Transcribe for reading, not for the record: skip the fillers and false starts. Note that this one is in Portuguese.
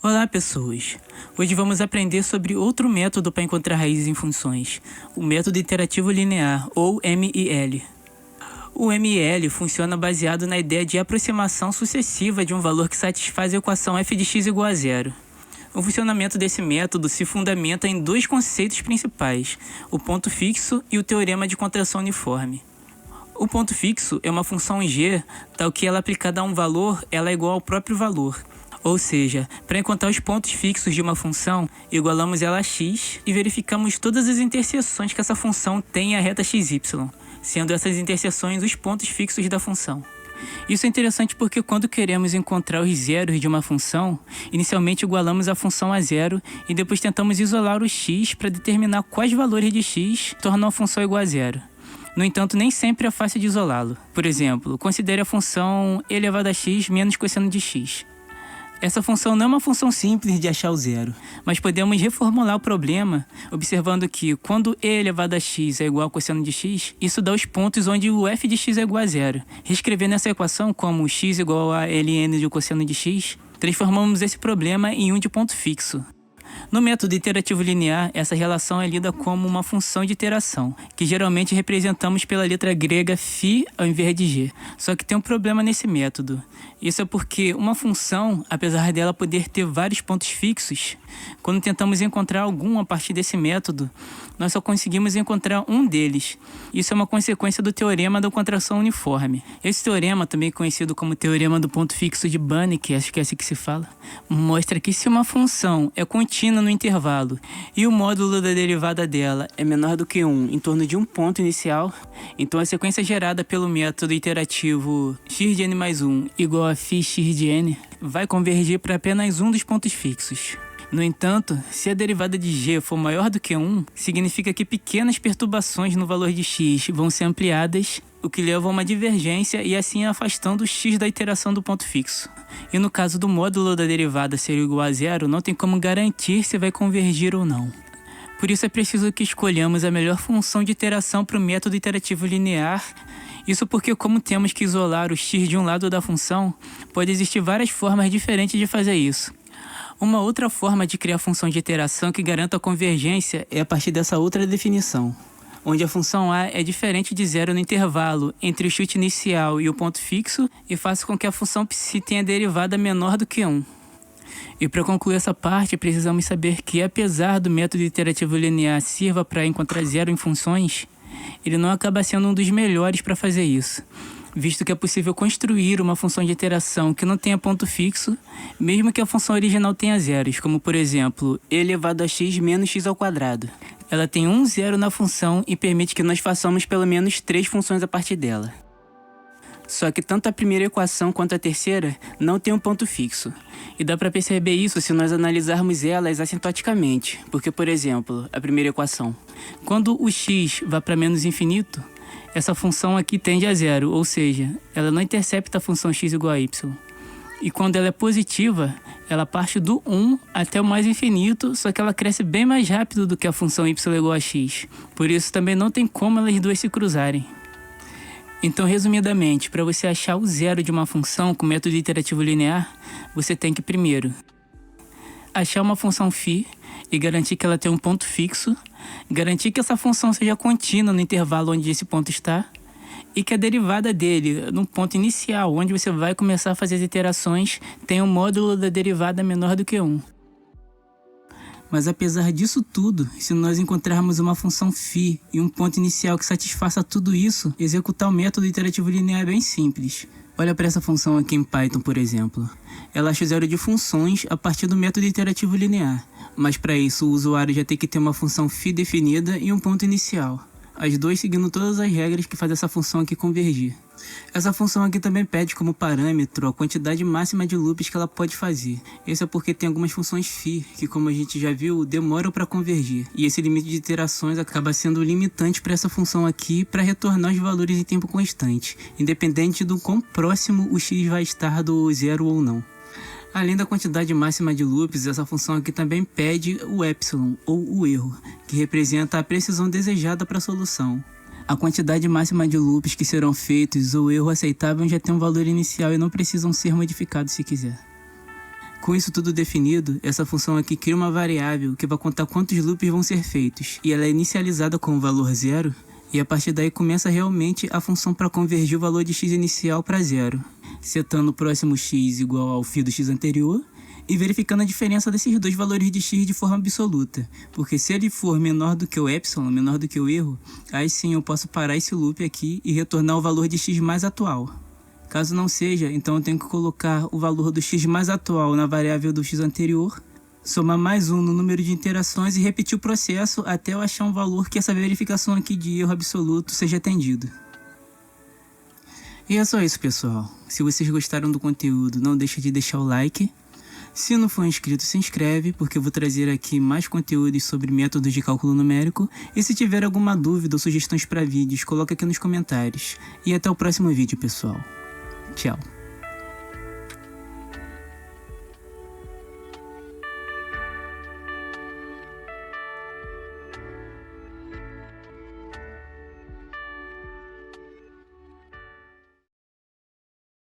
Olá, pessoas! Hoje vamos aprender sobre outro método para encontrar raízes em funções, o método iterativo linear, ou MIL. O MIL funciona baseado na ideia de aproximação sucessiva de um valor que satisfaz a equação f de x igual a zero. O funcionamento desse método se fundamenta em dois conceitos principais, o ponto fixo e o teorema de contração uniforme. O ponto fixo é uma função g, tal que ela aplicada a um valor, ela é igual ao próprio valor. Ou seja, para encontrar os pontos fixos de uma função, igualamos ela a x e verificamos todas as interseções que essa função tem à reta xy, sendo essas interseções os pontos fixos da função. Isso é interessante porque quando queremos encontrar os zeros de uma função, inicialmente igualamos a função a zero e depois tentamos isolar o x para determinar quais valores de x tornam a função igual a zero. No entanto, nem sempre é fácil de isolá-lo. Por exemplo, considere a função e elevado a x menos cosseno de x. Essa função não é uma função simples de achar o zero, mas podemos reformular o problema observando que quando e elevado a x é igual a cosseno de x, isso dá os pontos onde o f de x é igual a zero. Reescrevendo essa equação como x igual a ln de cosseno de x, transformamos esse problema em um de ponto fixo. No método iterativo linear, essa relação é lida como uma função de iteração, que geralmente representamos pela letra grega φ ao invés de g. Só que tem um problema nesse método. Isso é porque uma função, apesar dela poder ter vários pontos fixos, quando tentamos encontrar algum a partir desse método, nós só conseguimos encontrar um deles. Isso é uma consequência do teorema da contração uniforme. Esse teorema, também conhecido como teorema do ponto fixo de Banach, acho que é assim que se fala, mostra que se uma função é contínua no intervalo e o módulo da derivada dela é menor do que 1 em torno de um ponto inicial, então a sequência gerada pelo método iterativo x de n mais 1 igual a φx de n vai convergir para apenas um dos pontos fixos. No entanto, se a derivada de g for maior do que 1, significa que pequenas perturbações no valor de x vão ser ampliadas, o que leva a uma divergência e assim afastando o x da iteração do ponto fixo. E no caso do módulo da derivada ser igual a zero, não tem como garantir se vai convergir ou não. Por isso é preciso que escolhamos a melhor função de iteração para o método iterativo linear. Isso porque, como temos que isolar o x de um lado da função, pode existir várias formas diferentes de fazer isso. Uma outra forma de criar função de iteração que garanta a convergência é a partir dessa outra definição, onde a função a é diferente de zero no intervalo entre o chute inicial e o ponto fixo e faz com que a função psi tenha derivada menor do que 1. E para concluir essa parte, precisamos saber que, apesar do método iterativo linear sirva para encontrar zero em funções, ele não acaba sendo um dos melhores para fazer isso, visto que é possível construir uma função de iteração que não tenha ponto fixo, mesmo que a função original tenha zeros, como por exemplo, e elevado a x menos x ao quadrado. Ela tem um zero na função e permite que nós façamos pelo menos 3 funções a partir dela. Só que tanto a primeira equação quanto a terceira não tem um ponto fixo. E dá para perceber isso se nós analisarmos elas assintoticamente, porque, por exemplo, a primeira equação, quando o x vai para menos infinito, essa função aqui tende a zero, ou seja, ela não intercepta a função x igual a y. E quando ela é positiva, ela parte do 1 até o mais infinito, só que ela cresce bem mais rápido do que a função y igual a x. Por isso também não tem como elas duas se cruzarem. Então, resumidamente, para você achar o zero de uma função com método iterativo linear, você tem que, primeiro, achar uma função φ e garantir que ela tem um ponto fixo, garantir que essa função seja contínua no intervalo onde esse ponto está, e que a derivada dele, no ponto inicial, onde você vai começar a fazer as iterações, tem um módulo da derivada menor do que 1. Mas apesar disso tudo, se nós encontrarmos uma função φ e um ponto inicial que satisfaça tudo isso, executar o método iterativo linear é bem simples. Olha para essa função aqui em Python, por exemplo. Ela acha o zero de funções a partir do método iterativo linear, mas para isso o usuário já tem que ter uma função φ definida e um ponto inicial. As duas seguindo todas as regras que fazem essa função aqui convergir. Essa função aqui também pede como parâmetro a quantidade máxima de loops que ela pode fazer. Isso é porque tem algumas funções φ que, como a gente já viu, demoram para convergir. E esse limite de iterações acaba sendo limitante para essa função aqui para retornar os valores em tempo constante, independente do quão próximo o x vai estar do zero ou não. Além da quantidade máxima de loops, essa função aqui também pede o epsilon, ou o erro, que representa a precisão desejada para a solução. A quantidade máxima de loops que serão feitos ou o erro aceitável já tem um valor inicial e não precisam ser modificados se quiser. Com isso tudo definido, essa função aqui cria uma variável que vai contar quantos loops vão ser feitos, e ela é inicializada com o valor 0, e a partir daí começa realmente a função para convergir o valor de x inicial para 0, setando o próximo x igual ao φ do x anterior, e verificando a diferença desses dois valores de x de forma absoluta, porque se ele for menor do que o epsilon, menor do que o erro, aí sim eu posso parar esse loop aqui e retornar o valor de x mais atual. Caso não seja, então eu tenho que colocar o valor do x mais atual na variável do x anterior, somar mais 1 no número de interações e repetir o processo até eu achar um valor que essa verificação aqui de erro absoluto seja atendido. E é só isso, pessoal. Se vocês gostaram do conteúdo, não deixe de deixar o like. Se não for inscrito, se inscreve, porque eu vou trazer aqui mais conteúdos sobre métodos de cálculo numérico. E se tiver alguma dúvida ou sugestões para vídeos, coloca aqui nos comentários. E até o próximo vídeo, pessoal. Tchau.